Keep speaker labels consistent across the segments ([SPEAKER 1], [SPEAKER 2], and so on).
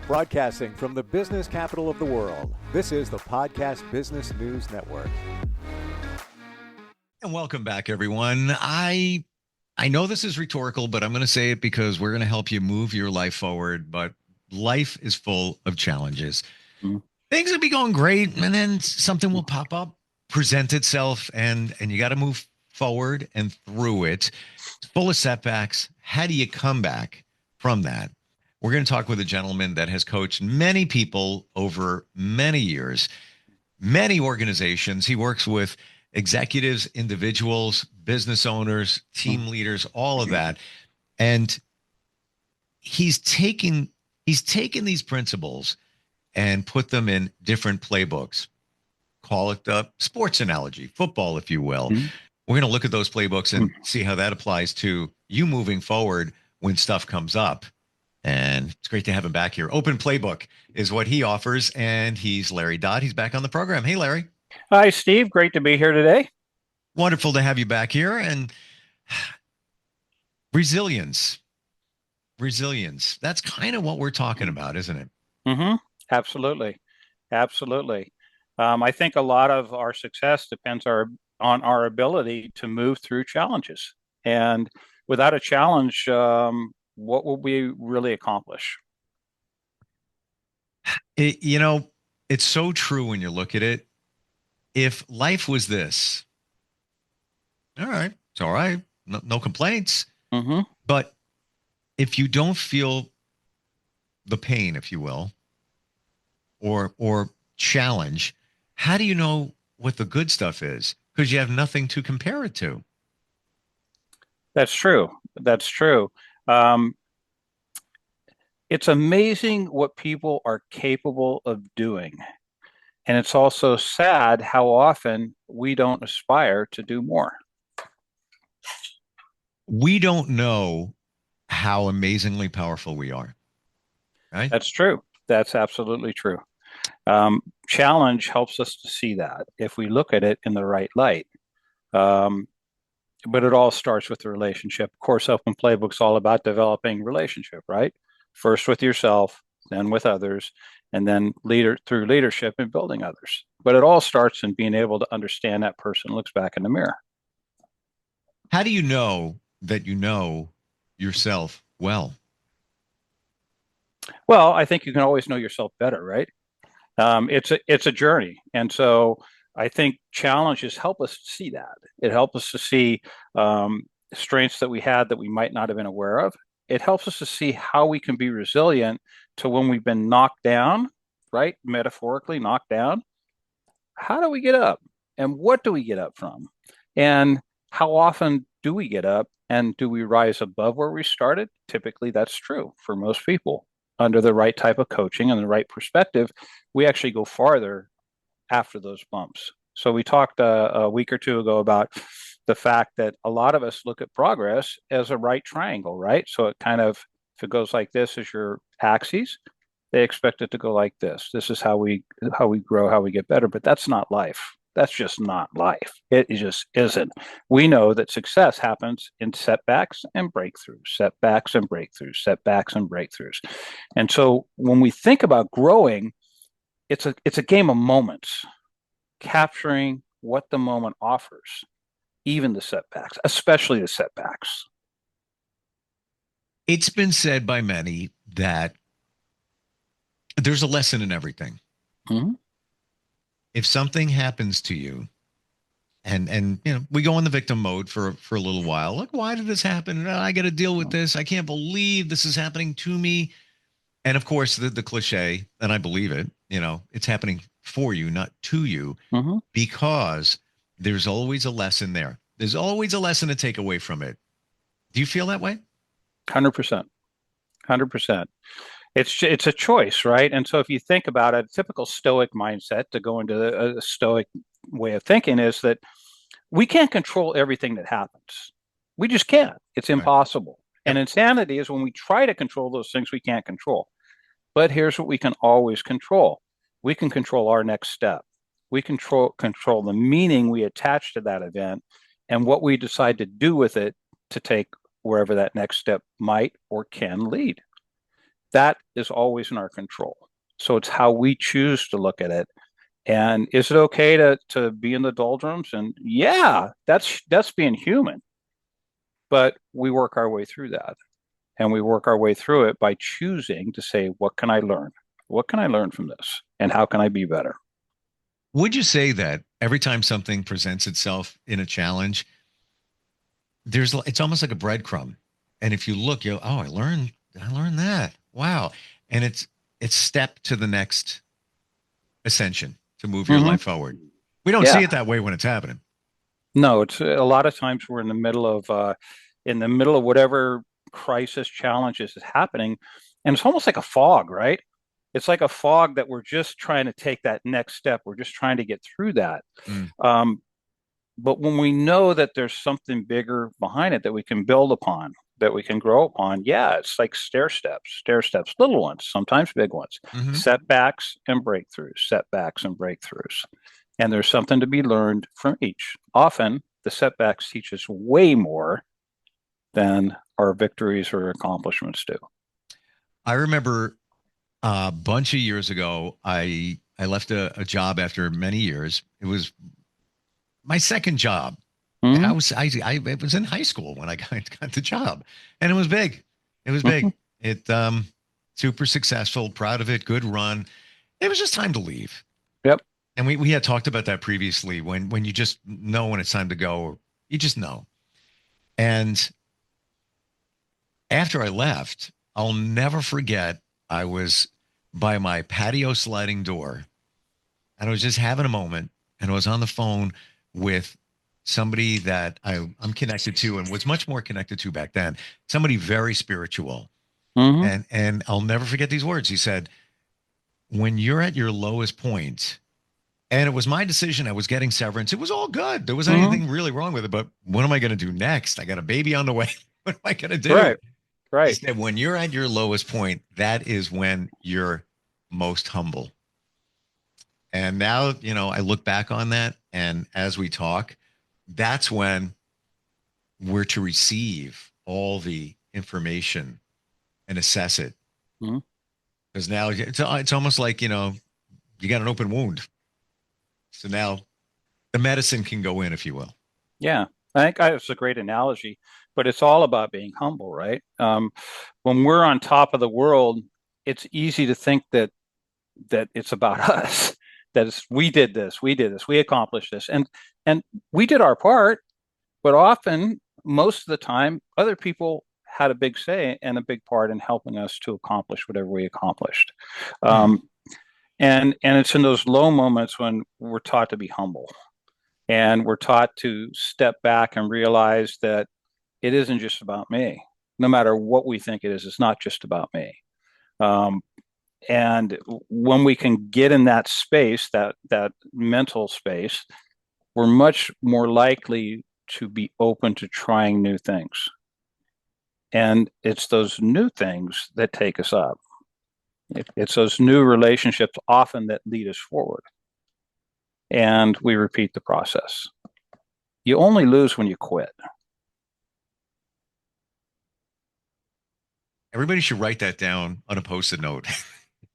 [SPEAKER 1] Broadcasting from the business capital of the world, this is the Podcast Business News Network.
[SPEAKER 2] And welcome back, everyone. I know this is rhetorical, but I'm going to say it because we're going to help you move your life forward. But life is full of challenges. Things will be going great, and then something will pop up, present itself, and you got to move forward and through it. It's full of setbacks. How do you come back from that? We're going to talk with a gentleman that has coached many people over many years, many organizations. He works with executives, individuals, business owners, team leaders, all of that. And he's taken these principles and put them in different playbooks. Call it the sports analogy, football, if you will. We're going to look at those playbooks and see how that applies to you moving forward when stuff comes up. And it's great to have him back here. OpenPlaybook is what he offers, and he's Larry Dodd. He's back on the program. Hey, Larry.
[SPEAKER 3] Hi, Steve. Great to be here today.
[SPEAKER 2] Wonderful to have you back here. And resilience. That's kind of what we're talking about, isn't it?
[SPEAKER 3] Absolutely. I think a lot of our success depends on our ability to move through challenges. And without a challenge, what will we really accomplish?
[SPEAKER 2] It's so true when you look at it. If life was this, all right, it's all right, no complaints. But if you don't feel the pain, if you will, or challenge, how do you know what the good stuff is? Because you have nothing to compare it to.
[SPEAKER 3] That's true. It's amazing what people are capable of doing. And it's also sad how often we don't aspire to do more.
[SPEAKER 2] We don't know how amazingly powerful we are. Right?
[SPEAKER 3] That's true. That's absolutely true. Challenge helps us to see that if we look at it in the right light. But it all starts with the relationship. Of course, OpenPlaybook's all about developing relationship, right? First with yourself, then with others, and then through leadership and building others. But it all starts in being able to understand that person looks back in the mirror.
[SPEAKER 2] How do you know that you know yourself well?
[SPEAKER 3] Well, I think you can always know yourself better, right? It's a journey. And so I think challenges help us to see that. It helps us to see strengths that we had that we might not have been aware of. It helps us to see how we can be resilient to when we've been knocked down, right? Metaphorically knocked down. How do we get up? And what do we get up from? And how often do we get up? And do we rise above where we started? Typically, that's true for most people. Under the right type of coaching and the right perspective, we actually go farther after those bumps. So we talked a week or two ago about the fact that a lot of us look at progress as a right triangle, right? So it kind of, if it goes like this as your axes, they expect it to go like this. This is how we grow, how we get better. But that's not life. That's just not life. It just isn't. We know that success happens in setbacks and breakthroughs, setbacks and breakthroughs, setbacks and breakthroughs. And so when we think about growing, it's a game of moments, capturing what the moment offers, even the setbacks, especially the setbacks.
[SPEAKER 2] It's been said by many that there's a lesson in everything. If something happens to you, and we go in the victim mode for a little while. Look, why did this happen? I got to deal with this. I can't believe this is happening to me. And of course, the cliche, and I believe it, it's happening for you, not to you, because there's always a lesson there. There's always a lesson to take away from it. Do you feel that way?
[SPEAKER 3] 100%. 100%. It's a choice, right? And so if you think about it, a typical Stoic mindset, to go into a Stoic way of thinking, is that we can't control everything that happens. We just can't. It's impossible. Right. And insanity is when we try to control those things we can't control. But here's what we can always control. We can control our next step. We control the meaning we attach to that event and what we decide to do with it to take wherever that next step might or can lead. that is always in our control. So it's how we choose to look at it. And is it okay to be in the doldrums? And yeah, that's being human. But we work our way through that. And we work our way through it by choosing to say, what can I learn? What can I learn from this? And how can I be better?
[SPEAKER 2] Would you say that every time something presents itself in a challenge, it's almost like a breadcrumb. And if you look, oh, I learned that. Wow. And it's step to the next ascension to move your life forward. We don't see it that way when it's happening.
[SPEAKER 3] No, it's a lot of times we're in the middle of whatever crisis challenges is happening, and it's almost like a fog, right? It's like a fog that we're just trying to take that next step. We're just trying to get through that. But when we know that there's something bigger behind it that we can build upon, that we can grow upon, yeah, it's like stair steps, little ones, sometimes big ones, setbacks and breakthroughs. And there's something to be learned from each. Often the setbacks teach us way more than our victories or accomplishments do.
[SPEAKER 2] I remember a bunch of years ago, I left a job after many years. It was my second job. I was in high school when I got the job, and it was big. It was big. It super successful, proud of it, good run. It was just time to leave.
[SPEAKER 3] Yep.
[SPEAKER 2] And we had talked about that previously when you just know when it's time to go, or you just know. And after I left, I'll never forget, I was by my patio sliding door, and I was just having a moment, and I was on the phone with somebody that I'm connected to and was much more connected to back then, somebody very spiritual. And I'll never forget these words. He said, when you're at your lowest point, and it was my decision, I was getting severance. It was all good. There wasn't anything really wrong with it, but what am I going to do next? I got a baby on the way. What am I going to do?
[SPEAKER 3] Right.
[SPEAKER 2] He said, when you're at your lowest point, that is when you're most humble. And now, I look back on that, and as we talk, that's when we're to receive all the information and assess it. Because now it's almost like, you got an open wound. So now the medicine can go in, if you will.
[SPEAKER 3] Yeah, I think it's a great analogy, but it's all about being humble, right? When we're on top of the world, it's easy to think that it's about us. That we did this, we accomplished this, and we did our part. But often, most of the time, other people had a big say and a big part in helping us to accomplish whatever we accomplished. And it's in those low moments when we're taught to be humble, and we're taught to step back and realize that it isn't just about me. No matter what we think it is, it's not just about me. And when we can get in that space, that mental space, we're much more likely to be open to trying new things. And it's those new things that take us up. It's those new relationships often that lead us forward. And we repeat the process. You only lose when you quit.
[SPEAKER 2] Everybody should write that down on a Post-it note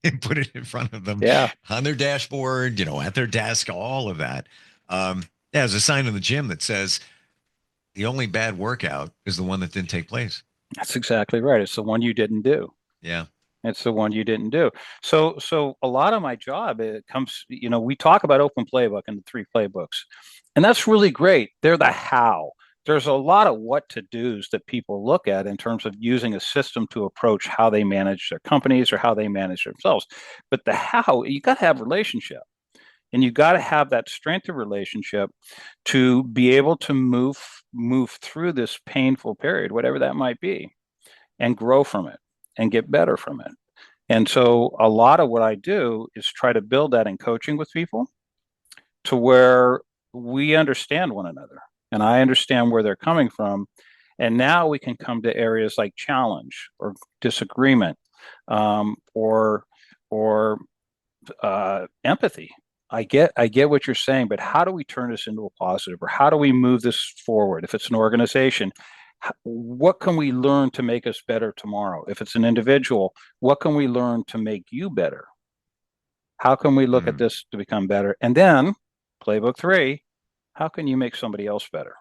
[SPEAKER 2] and put it in front of them on their dashboard, at their desk, all of that. There's a sign in the gym that says the only bad workout is the one that didn't take place.
[SPEAKER 3] That's exactly right. It's the one you didn't do.
[SPEAKER 2] Yeah.
[SPEAKER 3] It's the one you didn't do. So a lot of my job, it comes, we talk about OpenPlaybook and the 3 playbooks, and that's really great. They're the how. There's a lot of what to do's that people look at in terms of using a system to approach how they manage their companies or how they manage themselves. But the how, you got to have relationship, and you got to have that strength of relationship to be able to move through this painful period, whatever that might be, and grow from it and get better from it. And so a lot of what I do is try to build that in coaching with people to where we understand one another and I understand where they're coming from. And now we can come to areas like challenge or disagreement, or empathy. I get what you're saying, but how do we turn this into a positive, or how do we move this forward? If it's an organization, What can we learn to make us better tomorrow? If it's an individual, what can we learn to make you better? How can we look at
[SPEAKER 2] Mm.
[SPEAKER 3] this to become better? And then playbook 3, how can you make somebody else better?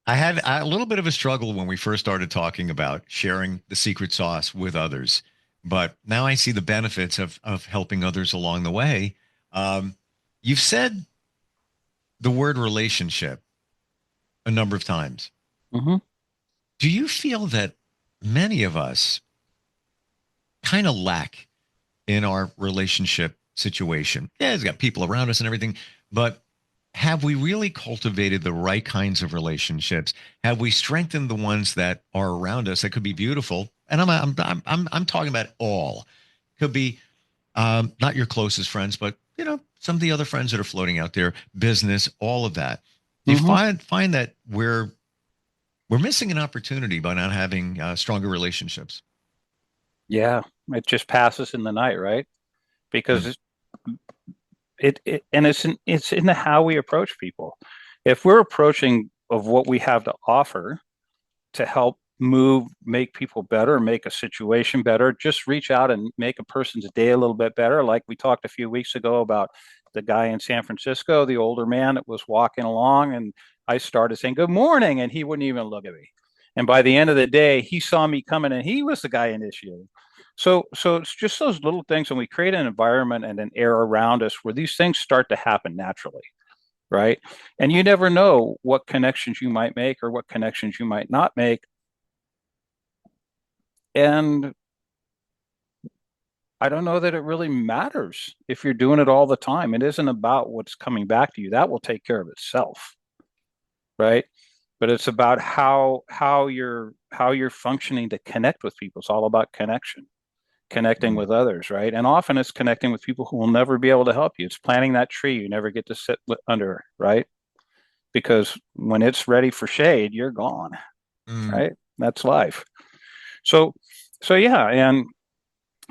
[SPEAKER 2] I had a little bit of a struggle when we first started talking about sharing the secret sauce with others, but now I see the benefits of helping others along the way. Um, you've said the word relationship a number of times.
[SPEAKER 3] Mm-hmm.
[SPEAKER 2] Do you feel that many of us kind of lack in our relationship situation? Yeah, it's got people around us and everything, but have we really cultivated the right kinds of relationships? Have we strengthened the ones that are around us that could be beautiful? And I'm talking about all. Could be not your closest friends, but some of the other friends that are floating out there, business, all of that. Do you
[SPEAKER 3] Mm-hmm.
[SPEAKER 2] find that we're missing an opportunity by not having stronger relationships?
[SPEAKER 3] Yeah, it just passes in the night, right? Because
[SPEAKER 2] Mm.
[SPEAKER 3] it's in how we approach people. If we're approaching of what we have to offer to help make people better, make a situation better, just reach out and make a person's day a little bit better. Like we talked a few weeks ago about the guy in San Francisco, the older man that was walking along, and I started saying good morning, and he wouldn't even look at me. And by the end of the day, he saw me coming, and he was the guy initiating. So it's just those little things, and we create an environment and an air around us where these things start to happen naturally, right? And you never know what connections you might make or what connections you might not make. And I don't know that it really matters if you're doing it all the time. It isn't about what's coming back to you. That will take care of itself, right? But it's about how you're functioning to connect with people. It's all about connection, connecting
[SPEAKER 2] Mm.
[SPEAKER 3] with others, right? And often it's connecting with people who will never be able to help you. It's planting that tree you never get to sit under, right? Because when it's ready for shade, you're gone,
[SPEAKER 2] Mm.
[SPEAKER 3] right? That's life. So, so yeah, and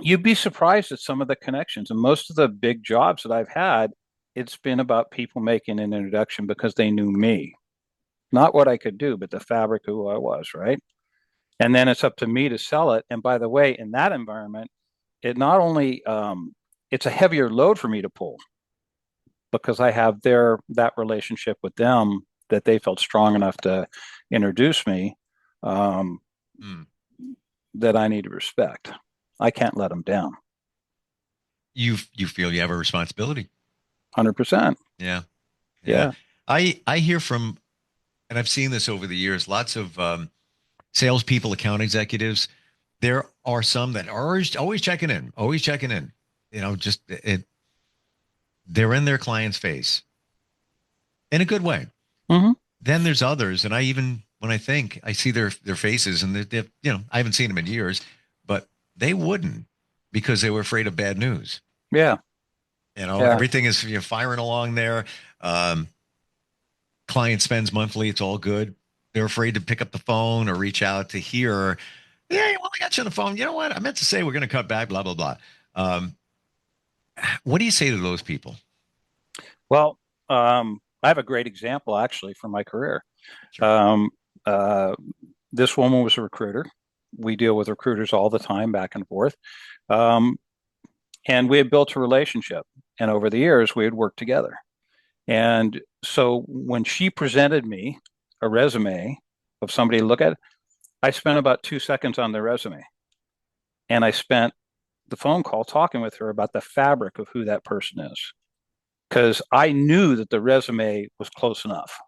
[SPEAKER 3] you'd be surprised at some of the connections. And most of the big jobs that I've had, it's been about people making an introduction because they knew me, not what I could do, but the fabric of who I was, right? And then it's up to me to sell it. And by the way, in that environment, it not only it's a heavier load for me to pull because I have that relationship with them that they felt strong enough to introduce me, um,
[SPEAKER 2] Mm.
[SPEAKER 3] that I need to respect. I can't let them down.
[SPEAKER 2] You feel you have a responsibility.
[SPEAKER 3] 100%.
[SPEAKER 2] Yeah. Yeah.
[SPEAKER 3] Yeah.
[SPEAKER 2] I hear from, and I've seen this over the years, lots of salespeople, account executives. There are some that are always checking in, always checking in. Just they're in their client's face in a good way.
[SPEAKER 3] Mm-hmm.
[SPEAKER 2] Then there's others, and I even when I see their faces, and I haven't seen them in years, but they wouldn't because they were afraid of bad news.
[SPEAKER 3] Yeah. Yeah.
[SPEAKER 2] Everything is firing along there. Um, Client spends monthly, it's all good. They're afraid to pick up the phone or reach out to hear, yeah, well, I got you on the phone. You know what? I meant to say we're going to cut back, blah, blah, blah. Um, what do you say to those people?
[SPEAKER 3] Well, I have a great example actually from my career.
[SPEAKER 2] Sure.
[SPEAKER 3] Um, uh, this woman was a recruiter. We deal with recruiters all the time, back and forth. Um, and we had built a relationship. And over the years, we had worked together. And so when she presented me a resume of somebody to look at, I spent about 2 seconds on their resume. And I spent the phone call talking with her about the fabric of who that person is. Because I knew that the resume was close enough.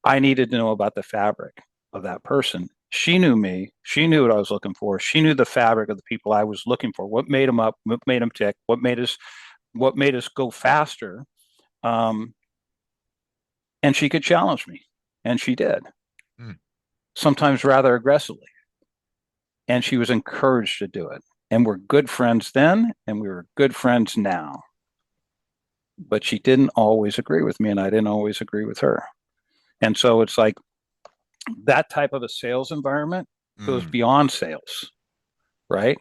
[SPEAKER 3] I needed to know about the fabric of that person. She knew me. She knew what I was looking for. She knew the fabric of the people I was looking for. What made them up? What made them tick? What made us go faster? Um, and she could challenge me, and she did.
[SPEAKER 2] Hmm.
[SPEAKER 3] Sometimes rather aggressively. And she was encouraged to do it. And we're good friends then, and we were good friends now. But she didn't always agree with me, and I didn't always agree with her. And so it's like that type of a sales environment goes
[SPEAKER 2] Mm.
[SPEAKER 3] beyond sales, right?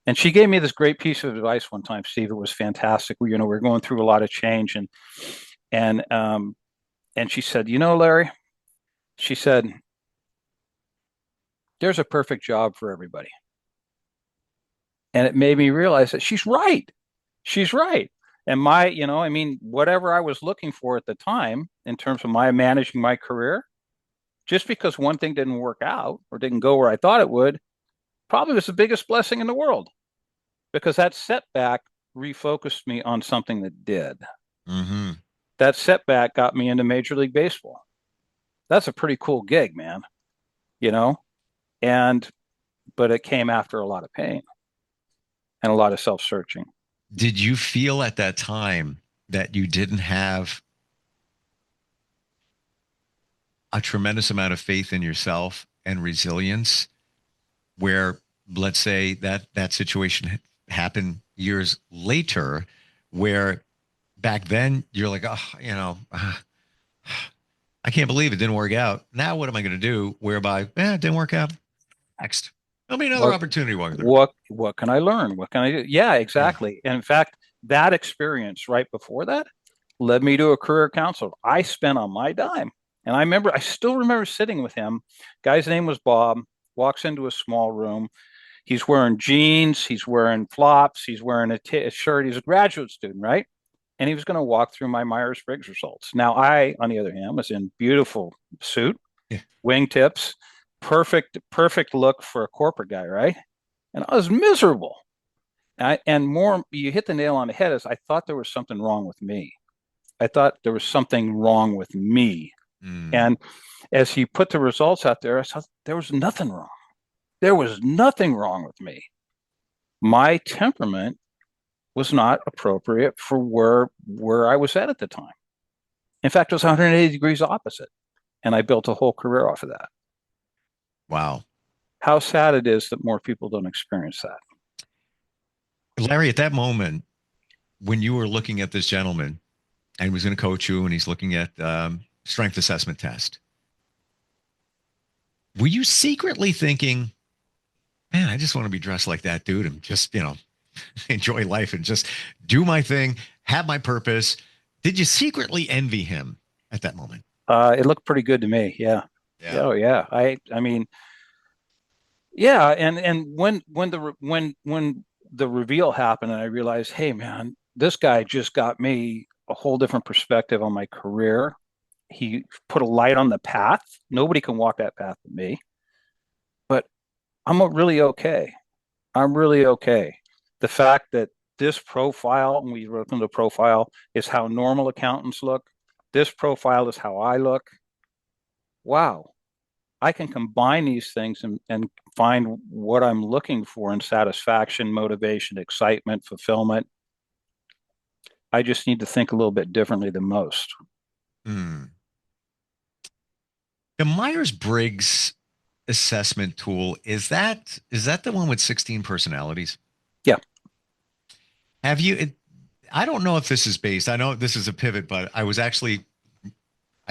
[SPEAKER 3] And she gave me this great piece of advice one time, Steve. It was fantastic. We're going through a lot of change, and And she said, you know, Larry, she said, there's a perfect job for everybody. And it made me realize that she's right. She's right. And I mean, whatever I was looking for at the time in terms of my managing my career, just because one thing didn't work out or didn't go where I thought it would, probably was the biggest blessing in the world, because that setback refocused me on something that did.
[SPEAKER 2] Mm-hmm.
[SPEAKER 3] That setback got me into Major League Baseball. That's a pretty cool gig, man, you know? And, but it came after a lot of pain and a lot of self searching.
[SPEAKER 2] Did you feel at that time that you didn't have a tremendous amount of faith in yourself and resilience, where, let's say, that situation happened years later, where back then you're like, oh, I can't believe it didn't work out. Now what am I going to do? Whereby, it didn't work out. Next, there'll be another opportunity walking through.
[SPEAKER 3] What can I learn? What can I do? Yeah, exactly. And in fact, that experience right before that led me to a career counselor I spent on my dime. And I still remember sitting with him. Guy's name was Bob. Walks into a small room. He's wearing jeans. He's wearing flops. He's wearing a shirt. He's a graduate student, right? And he was going to walk through my Myers-Briggs results. Now, I, on the other hand, was in beautiful suit, wingtips, perfect look for a corporate guy, right? And I was miserable. And more, you hit the nail on the head, is I thought there was something wrong with me. I thought there was something wrong with me. And as he put the results out there, I thought there was nothing wrong. There was nothing wrong with me. My temperament was not appropriate for where I was at the time. In fact, it was 180 degrees opposite. And I built a whole career off of that.
[SPEAKER 2] Wow.
[SPEAKER 3] How sad it is that more people don't experience that.
[SPEAKER 2] Larry, at that moment, when you were looking at this gentleman and he was going to coach you and he's looking at strength assessment test, were you secretly thinking, man, I just want to be dressed like that dude and just, enjoy life and just do my thing, have my purpose? Did you secretly envy him at that moment?
[SPEAKER 3] It looked pretty good to me. Yeah. Oh yeah. I mean, yeah. And when the reveal happened and I realized, hey man, this guy just got me a whole different perspective on my career. He put a light on the path. Nobody can walk that path with me, but I'm really okay. I'm really okay. The fact that this profile, and we wrote in the profile, is how normal accountants look. This profile is how I look. Wow. I can combine these things and find what I'm looking for in satisfaction, motivation, excitement, fulfillment. I just need to think a little bit differently than most.
[SPEAKER 2] The Myers-Briggs assessment tool, is that the one with 16 personalities?
[SPEAKER 3] Yeah.
[SPEAKER 2] Have you, I don't know if this is based, I know this is a pivot, but I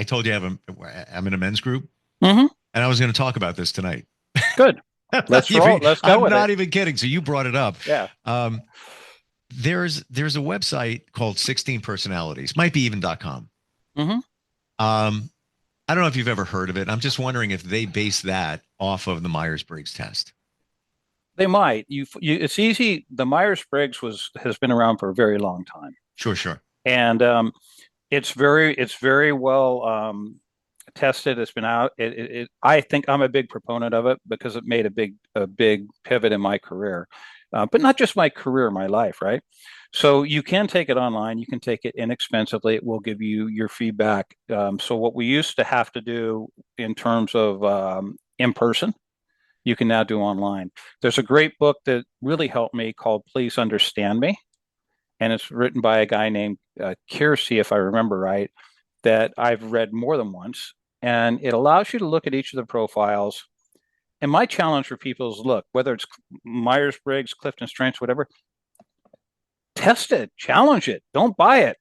[SPEAKER 2] told you I'm in a men's group, and I was going to talk about this tonight.
[SPEAKER 3] Good. Let's roll. Let's go.
[SPEAKER 2] I'm not even kidding. So you brought it up.
[SPEAKER 3] Yeah.
[SPEAKER 2] There's a website called 16 personalities, might be even .com. I don't know if you've ever heard of it. I'm just wondering if they base that off of the Myers-Briggs test.
[SPEAKER 3] They might. It's easy. The Myers-Briggs has been around for a very long time.
[SPEAKER 2] Sure.
[SPEAKER 3] And it's very well tested. It's been out. I think I'm a big proponent of it because it made a big pivot in my career, but not just my career, my life, right? So you can take it online. You can take it inexpensively. It will give you your feedback. So what we used to have to do in terms of in person, you can now do online. There's a great book that really helped me called Please Understand Me. And it's written by a guy named Kiersey, if I remember right, that I've read more than once. And it allows you to look at each of the profiles. And my challenge for people is, look, whether it's Myers-Briggs, Clifton Strengths, whatever, test it, challenge it, don't buy it.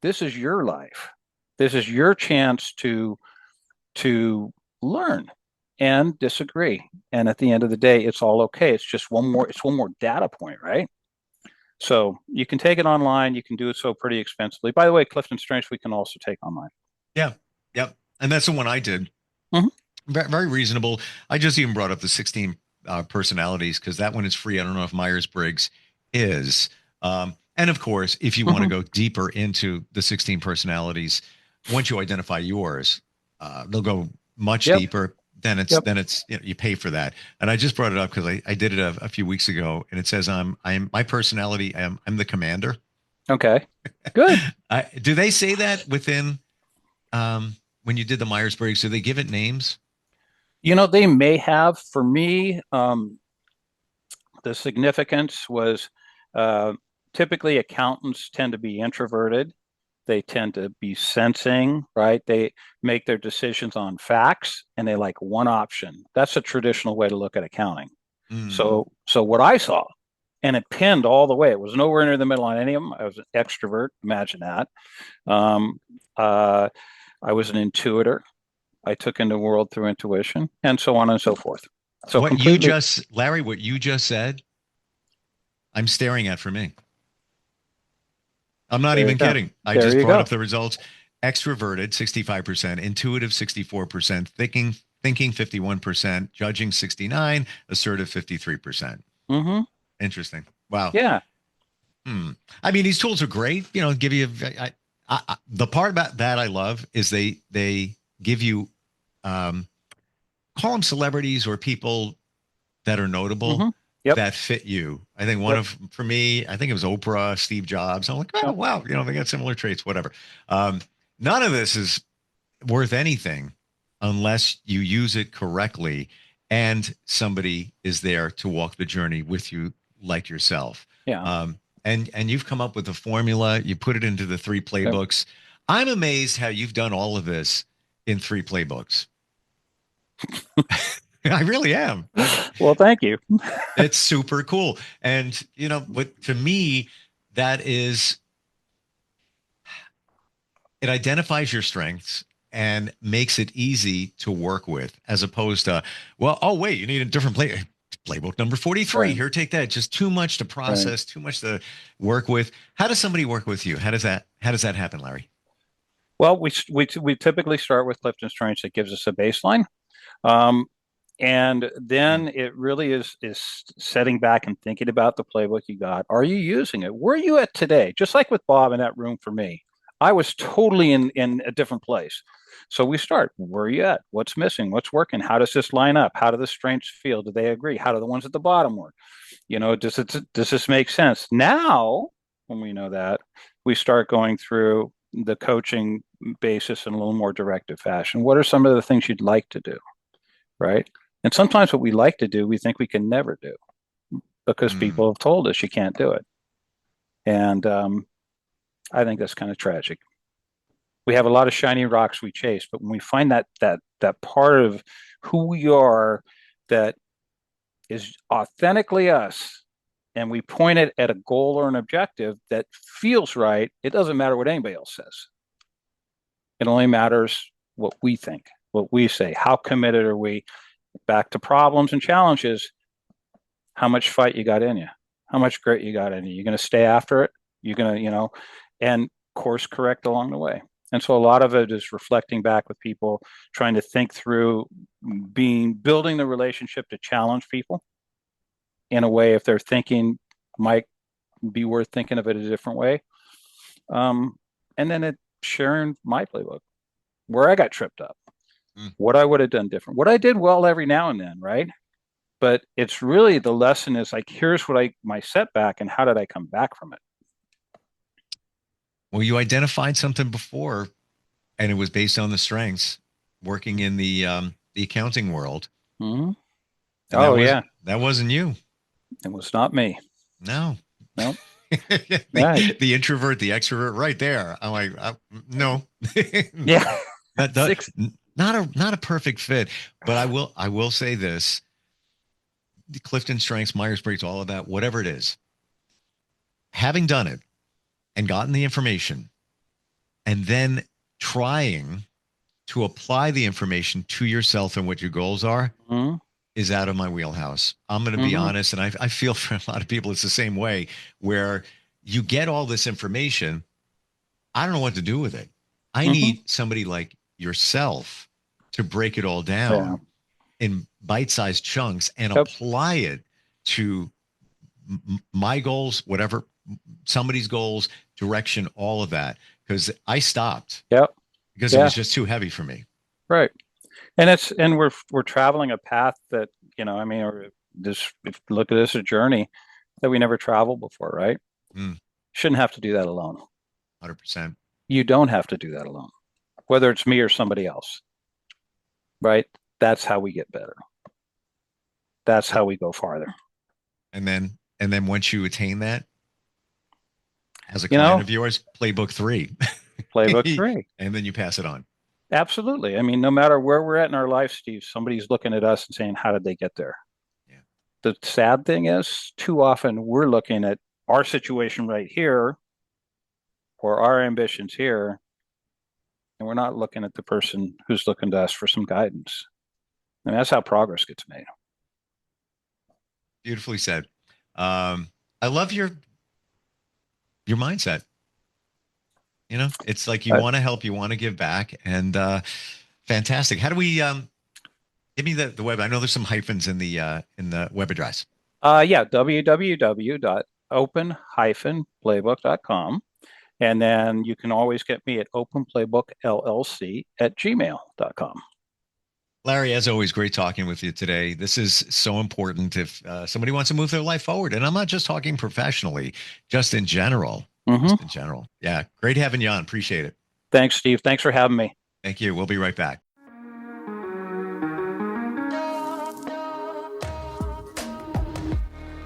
[SPEAKER 3] This is your life. This is your chance to learn and disagree. And at the end of the day, it's all okay. It's just one more data point, right? So you can take it online. You can do it so pretty expensively. By the way, Clifton Strengths, we can also take online.
[SPEAKER 2] Yeah. Yep. And that's the one I did.
[SPEAKER 3] Mhm.
[SPEAKER 2] Very reasonable. I just even brought up the 16 personalities because that one is free. I don't know if Myers-Briggs is. And of course, if you want to
[SPEAKER 3] Mhm.
[SPEAKER 2] go deeper into the 16 personalities, once you identify yours, they'll go much
[SPEAKER 3] Yep.
[SPEAKER 2] deeper.
[SPEAKER 3] Yep.
[SPEAKER 2] Then it's you pay for that. And I just brought it up because I did it a few weeks ago, and it says I'm my personality. I'm the commander.
[SPEAKER 3] Okay. Good.
[SPEAKER 2] Do they say that within when you did the Myers-Briggs? Do they give it names?
[SPEAKER 3] They may have. For me, the significance was uh, typically accountants tend to be introverted. They tend to be sensing, right? They make their decisions on facts and they like one option. That's a traditional way to look at accounting.
[SPEAKER 2] Mm.
[SPEAKER 3] So what I saw, and it pinned all the way. It was nowhere near the middle on any of them. I was an extrovert. Imagine that. Um, uh, I was an intuitor. I took in the world through intuition, and so on and so forth. So
[SPEAKER 2] What you
[SPEAKER 3] completely.
[SPEAKER 2] just, Larry, what you just said, I'm staring at for me. I'm not
[SPEAKER 3] There you
[SPEAKER 2] even
[SPEAKER 3] go.
[SPEAKER 2] kidding. I
[SPEAKER 3] There
[SPEAKER 2] just
[SPEAKER 3] you
[SPEAKER 2] brought
[SPEAKER 3] go.
[SPEAKER 2] up the results. Extroverted, 65%, intuitive, 64%, thinking 51%, judging 69, assertive 53%.
[SPEAKER 3] Hmm.
[SPEAKER 2] Interesting. Wow.
[SPEAKER 3] Yeah.
[SPEAKER 2] Hmm. I mean, these tools are great. Give you the part about that I love is they give you um, call them celebrities or people that are notable
[SPEAKER 3] Hmm. Yep.
[SPEAKER 2] that fit you. I think
[SPEAKER 3] Yep.
[SPEAKER 2] for me, I think it was Oprah, Steve Jobs. I'm like, oh,
[SPEAKER 3] Yep.
[SPEAKER 2] wow, they got similar traits, whatever. Um, None of this is worth anything unless you use it correctly and somebody is there to walk the journey with you like yourself.
[SPEAKER 3] Yeah.
[SPEAKER 2] And you've come up with a formula, you put it into the three
[SPEAKER 3] Yep.
[SPEAKER 2] playbooks. I'm amazed how you've done all of this in three playbooks. I really am.
[SPEAKER 3] Well, thank you.
[SPEAKER 2] It's super cool. And what to me, that is it identifies your strengths and makes it easy to work with, as opposed to, well, oh wait, you need a different playbook number 43.
[SPEAKER 3] Right.
[SPEAKER 2] Here, take that. Just too much to
[SPEAKER 3] Right.
[SPEAKER 2] process, too much to work with. How does somebody work with you? How does that happen, Larry?
[SPEAKER 3] Well, we typically start with Clifton Strengths. That gives us a baseline. Um, and
[SPEAKER 2] Mm,
[SPEAKER 3] then it really is setting back and thinking about the playbook you got. Are you using it? Where are you at today? Just like with Bob in that room for me, I was totally in a different place. So we start, where are you at? What's missing? What's working? How does this line up? How do the strengths feel? Do they agree? How do the ones at the bottom work? Does this make sense? Now, when we know that, we start going through the coaching basis in a little more directive fashion. What are some of the things you'd like to do? Right. And sometimes what we like to do, we think we can never do because
[SPEAKER 2] mm.
[SPEAKER 3] people have told us you can't do it. And I think that's kind of tragic. We have a lot of shiny rocks we chase, but when we find that part of who we are that is authentically us, and we point it at a goal or an objective that feels right, it doesn't matter what anybody else says. It only matters what we think, what we say. How committed are we? Back to problems and challenges. How much fight you got in you? How much grit you got in you? You're going to stay after it. You're going to, and course correct along the way. And so a lot of it is reflecting back with people, trying to think through building the relationship to challenge people in a way if they're thinking might be worth thinking of it a different way. Um, and then sharing my playbook where I got tripped up,
[SPEAKER 2] Mm.
[SPEAKER 3] what I would have done different, what I did well every now and then, right? But it's really the lesson is like, here's what my setback and how did I come back from it?
[SPEAKER 2] Well, you identified something before, and it was based on the strengths working in the accounting world,
[SPEAKER 3] Mm-hmm.
[SPEAKER 2] and
[SPEAKER 3] Oh yeah,
[SPEAKER 2] that wasn't you.
[SPEAKER 3] it was not me.
[SPEAKER 2] No.
[SPEAKER 3] No, right?
[SPEAKER 2] the introvert, the extrovert, right there. I'm like, no,
[SPEAKER 3] Yeah,
[SPEAKER 2] that, that
[SPEAKER 3] six.
[SPEAKER 2] not a perfect fit. But I will say this: the Clifton Strengths, Myers Briggs, all of that, whatever it is, having done it and gotten the information, and then trying to apply the information to yourself and what your goals are
[SPEAKER 3] Mm-hmm.
[SPEAKER 2] is out of my wheelhouse. I'm going to be
[SPEAKER 3] Mm-hmm.
[SPEAKER 2] honest, and I feel for a lot of people it's the same way, where you get all this information. I don't know what to do with it. I
[SPEAKER 3] Mm-hmm.
[SPEAKER 2] need somebody like yourself to break it all
[SPEAKER 3] Yeah.
[SPEAKER 2] down in bite-sized chunks and
[SPEAKER 3] Yep.
[SPEAKER 2] apply it to my goals, whatever, somebody's goals, direction, all of that. Because I stopped.
[SPEAKER 3] Yep.
[SPEAKER 2] Because
[SPEAKER 3] Yeah.
[SPEAKER 2] it was just too heavy for me.
[SPEAKER 3] Right. And we're traveling a path that, I mean, or this, if you look at this as a journey that we never traveled before, right? Shouldn't have to do that alone.
[SPEAKER 2] 100%.
[SPEAKER 3] You don't have to do that alone, whether it's me or somebody else, right? That's how we get better. That's how we go farther.
[SPEAKER 2] And then once you attain that, as a client of yours, Playbook 3.
[SPEAKER 3] Playbook 3.
[SPEAKER 2] And then you pass it on.
[SPEAKER 3] Absolutely. I mean, no matter where we're at in our life, Steve, somebody's looking at us and saying, how did they get there?
[SPEAKER 2] Yeah.
[SPEAKER 3] The sad thing is, too often we're looking at our situation right here or our ambitions here, and we're not looking at the person who's looking to us for some guidance. And that's how progress gets made.
[SPEAKER 2] Beautifully said. I love your mindset. It's like you want to help, you want to give back, and fantastic. How do we give me the web? I know there's some hyphens in the web address.
[SPEAKER 3] Yeah, www.open-playbook.com. And then you can always get me at OpenPlaybookLLC@gmail.com.
[SPEAKER 2] Larry, as always, great talking with you today. This is so important if somebody wants to move their life forward. And I'm not just talking professionally, just in general. Just in general. Yeah. Great having you on. Appreciate it.
[SPEAKER 3] Thanks, Steve. Thanks for having me.
[SPEAKER 2] Thank you. We'll be right back.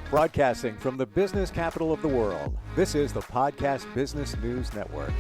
[SPEAKER 1] Broadcasting from the business capital of the world, this is the Podcast Business News Network.